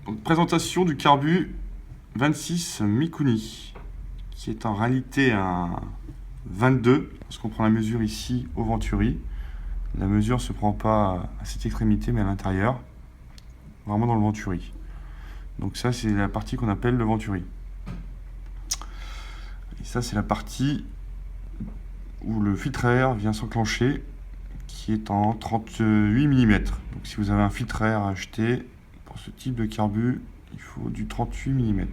Donc, présentation du carbu 26 Mikuni, qui est en réalité un 22, parce qu'on prend la mesure ici au venturi. La mesure ne se prend pas à cette extrémité, mais à l'intérieur, vraiment dans le venturi. Donc ça, c'est la partie qu'on appelle le venturi. Et ça, c'est la partie où le filtre à air vient s'enclencher, qui est en 38 mm. Donc si vous avez un filtre à air à acheter, pour ce type de carbu, il faut du 38 mm.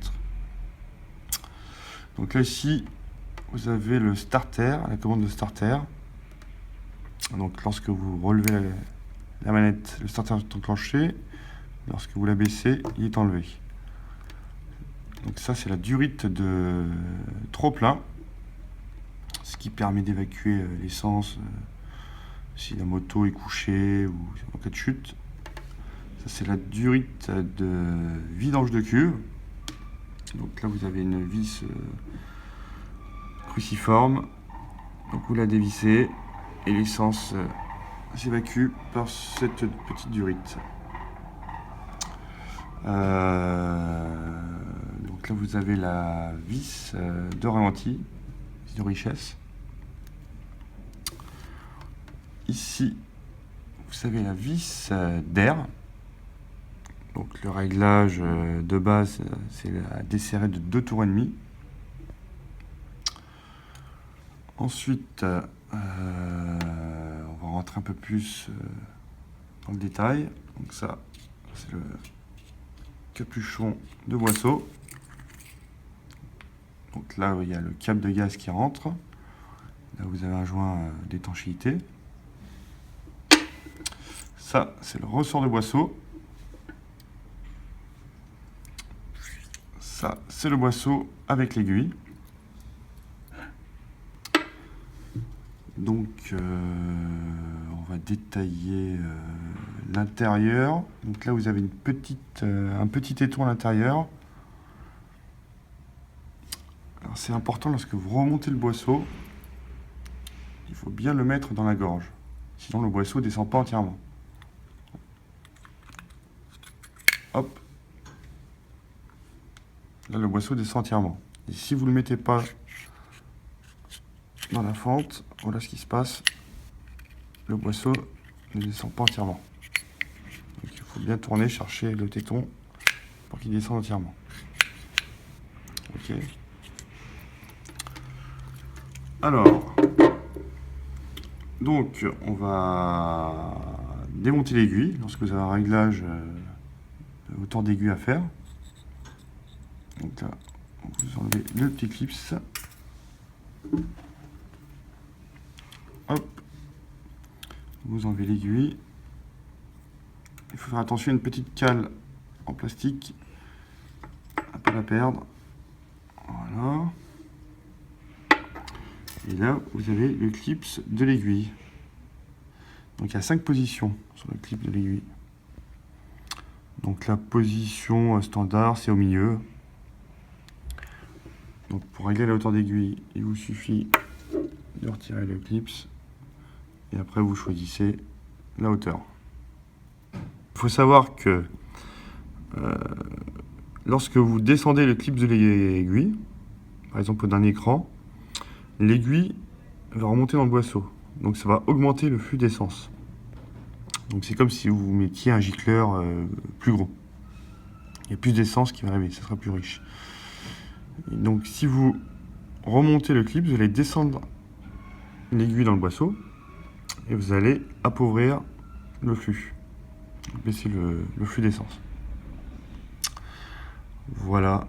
Donc là, ici, vous avez le starter, la commande de starter. Donc lorsque vous relevez la manette, le starter est enclenché. Lorsque vous la baissez, il est enlevé. Donc ça, c'est la durite de trop-plein, ce qui permet d'évacuer l'essence si la moto est couchée ou en cas de chute. Ça, c'est la durite de vidange de cuve. Donc là, vous avez une vis cruciforme. Donc vous la dévissez et l'essence s'évacue par cette petite durite. Donc là, vous avez la vis de ralenti, vis de richesse. Ici, vous avez la vis d'air. Donc le réglage de base, c'est la desserrée de 2 tours et demi. Ensuite, on va rentrer un peu plus dans le détail. Donc ça, c'est le capuchon de boisseau. Donc là, il y a le câble de gaz qui rentre. Là, vous avez un joint d'étanchéité. Ça, c'est le ressort de boisseau. Ça, c'est le boisseau avec l'aiguille. Donc, on va détailler l'intérieur. Donc là, vous avez un petit étau à l'intérieur. Alors, c'est important lorsque vous remontez le boisseau, il faut bien le mettre dans la gorge. Sinon, le boisseau ne descend pas entièrement. Hop. Là, le boisseau descend entièrement. Et si vous ne le mettez pas dans la fente, voilà ce qui se passe. Le boisseau ne descend pas entièrement. Donc, il faut bien tourner, chercher le téton pour qu'il descende entièrement. Ok. Alors, donc, on va démonter l'aiguille lorsque vous avez un réglage de hauteur d'aiguille à faire. Donc là, vous enlevez le petit clips. Hop. Vous enlevez l'aiguille. Il faut faire attention à une petite cale en plastique. À ne pas la perdre. Voilà. Et là, vous avez le clip de l'aiguille. Donc il y a 5 positions sur le clip de l'aiguille. Donc la position standard, c'est au milieu. Donc pour régler la hauteur d'aiguille, il vous suffit de retirer le clip. Et après, vous choisissez la hauteur. Il faut savoir que lorsque vous descendez le clip de l'aiguille, par exemple d'un écran, l'aiguille va remonter dans le boisseau. Donc ça va augmenter le flux d'essence. Donc c'est comme si vous mettiez un gicleur plus gros. Il y a plus d'essence qui va arriver, ça sera plus riche. Et donc si vous remontez le clip, vous allez descendre l'aiguille dans le boisseau et vous allez appauvrir le flux, baisser le flux d'essence. Voilà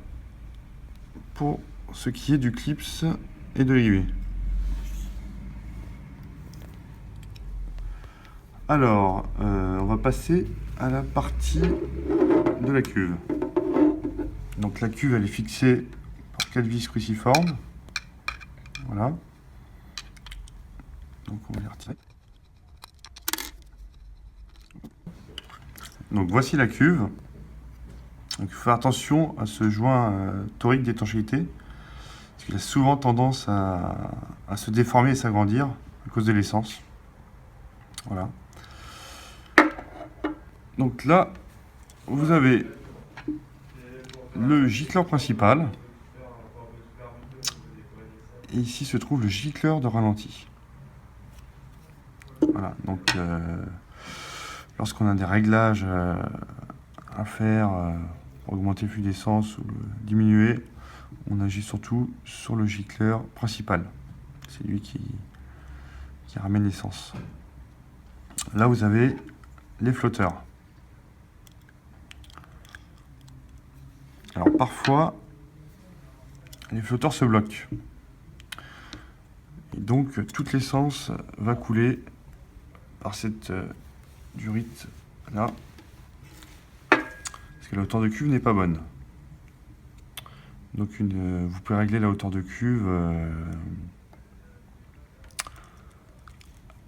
pour ce qui est du clips et de l'aiguille. Alors, on va passer à la partie de la cuve. Donc la cuve, elle est fixée par 4 vis cruciformes. Voilà. Donc on va les retirer. Donc voici la cuve. Donc il faut faire attention à ce joint torique d'étanchéité, parce qu'il a souvent tendance à se déformer et s'agrandir à cause de l'essence. Voilà. Donc là, vous avez le gicleur principal. Et ici se trouve le gicleur de ralenti. Voilà, donc lorsqu'on a des réglages à faire pour augmenter le flux d'essence ou le diminuer, on agit surtout sur le gicleur principal. C'est lui qui ramène l'essence. Là, vous avez les flotteurs. Alors parfois, les flotteurs se bloquent. Et donc, toute l'essence va couler par cette durite là, parce que la hauteur de cuve n'est pas bonne. Donc vous pouvez régler la hauteur de cuve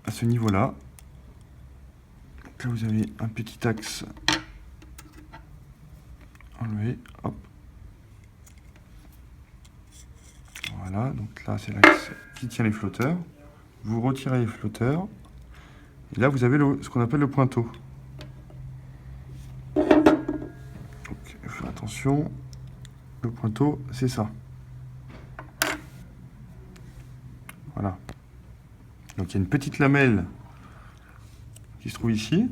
à ce niveau-là. Là, vous avez un petit axe enlevé, hop. Voilà, donc là c'est l'axe qui tient les flotteurs. Vous retirez les flotteurs. Et là vous avez ce qu'on appelle le pointeau. Donc il faut faire attention. Le pointeau, c'est ça. Voilà. Donc il y a une petite lamelle qui se trouve ici.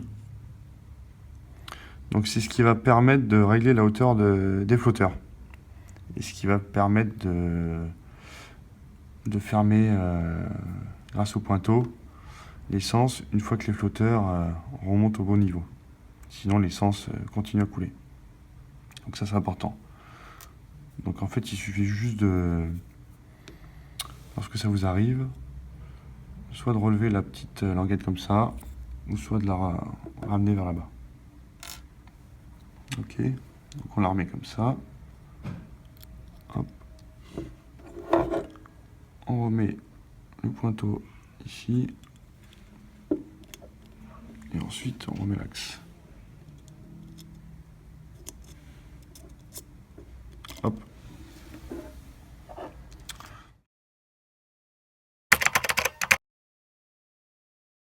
Donc c'est ce qui va permettre de régler la hauteur des flotteurs. Et ce qui va permettre de fermer, grâce au pointeau, l'essence une fois que les flotteurs remontent au bon niveau. Sinon l'essence continue à couler. Donc ça c'est important. Donc en fait il suffit juste lorsque ça vous arrive, soit de relever la petite languette comme ça, ou soit de la ramener vers là-bas. Ok, donc on la remet comme ça. Hop. On remet le pointeau ici. Et ensuite on remet l'axe. Hop.